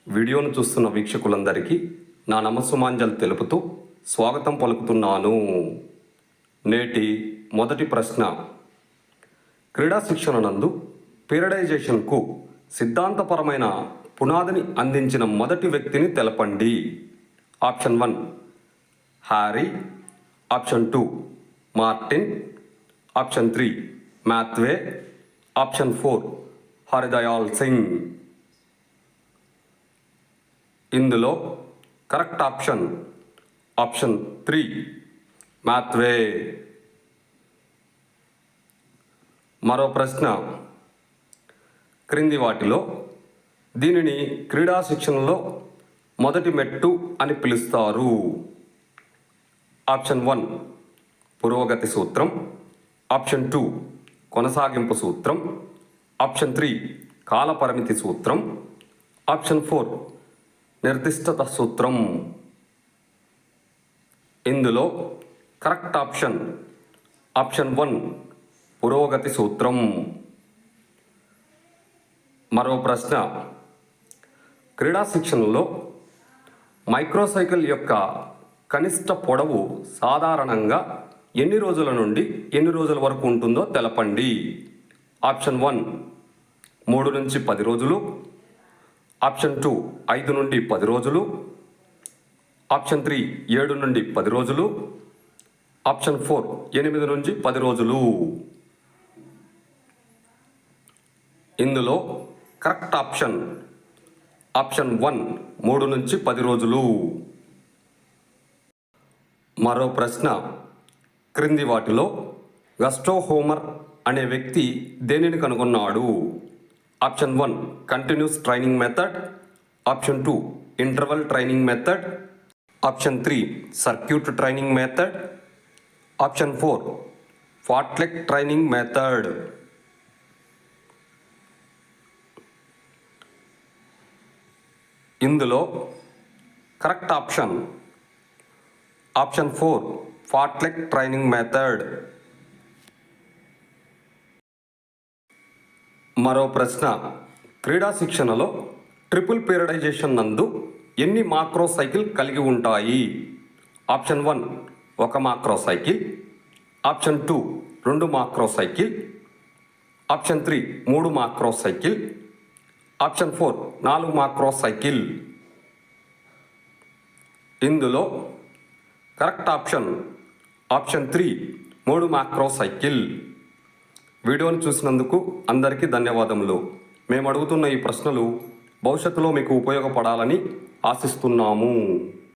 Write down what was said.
వీడియోను చూస్తున్న వీక్షకులందరికీ నా నమస్సుమాంజలు తెలుపుతూ స్వాగతం పలుకుతున్నాను. నేటి మొదటి ప్రశ్న, క్రీడా శిక్షణ నందు పీరియడైజేషన్కు సిద్ధాంతపరమైన పునాదిని అందించిన మొదటి వ్యక్తిని తెలపండి. Option 1 Harry, option 2 Martin, option 3 Matthew, option 4 Hardayal Singh. ఇందులో కరెక్ట్ ఆప్షన్ 3 మ్యాథ్వే. మరో ప్రశ్న, క్రింది వాటిలో దీనిని క్రీడా శిక్షణలో మొదటి మెట్టు అని పిలుస్తారు. ఆప్షన్ 1 పురోగతి సూత్రం, ఆప్షన్ 2 కొనసాగింపు సూత్రం, ఆప్షన్ 3 కాలపరిమితి సూత్రం, ఆప్షన్ 4 నిర్దిష్టత సూత్రం. ఇందులో కరెక్ట్ ఆప్షన్ 1 పురోగతి సూత్రం. మరో ప్రశ్న, క్రీడా శిక్షణలో మైక్రోసైకిల్ యొక్క కనిష్ట పొడవు సాధారణంగా ఎన్ని రోజుల నుండి ఎన్ని రోజుల వరకు ఉంటుందో తెలపండి. ఆప్షన్ 1 3 నుంచి 10 రోజులు, ఆప్షన్ 2 5 నుండి 10 రోజులు, ఆప్షన్ 3 7 నుండి 10 రోజులు, ఆప్షన్ 4 8 నుంచి 10 రోజులు. ఇందులో కరెక్ట్ ఆప్షన్ 1 3 నుంచి 10 రోజులు. మరో ప్రశ్న, క్రింది వాటిలో గస్టో హోమర్ అనే వ్యక్తి దేనిని కనుగొన్నాడు? Option 1 continuous training method, option 2 interval training method, option 3 circuit training method, option 4 fartlek training method. ఇందులో correct option 4 fartlek training method. మరో ప్రశ్న, క్రీడా శిక్షణలో ట్రిపుల్ పీరియడైజేషన్ నందు ఎన్ని మాక్రో సైకిల్ కలిగి ఉంటాయి? Option 1 1 macro cycle, option 2 2 macro cycle, option 3 3 macro cycle, option 4 4 macro cycle. ఇందులో కరెక్ట్ ఆప్షన్ 3 3 మాక్రో సైకిల్. వీడియోను చూసినందుకు అందరికీ ధన్యవాదములు. మేము అడుగుతున్న ఈ ప్రశ్నలు భవిష్యత్తులో మీకు ఉపయోగపడాలని ఆశిస్తున్నాము.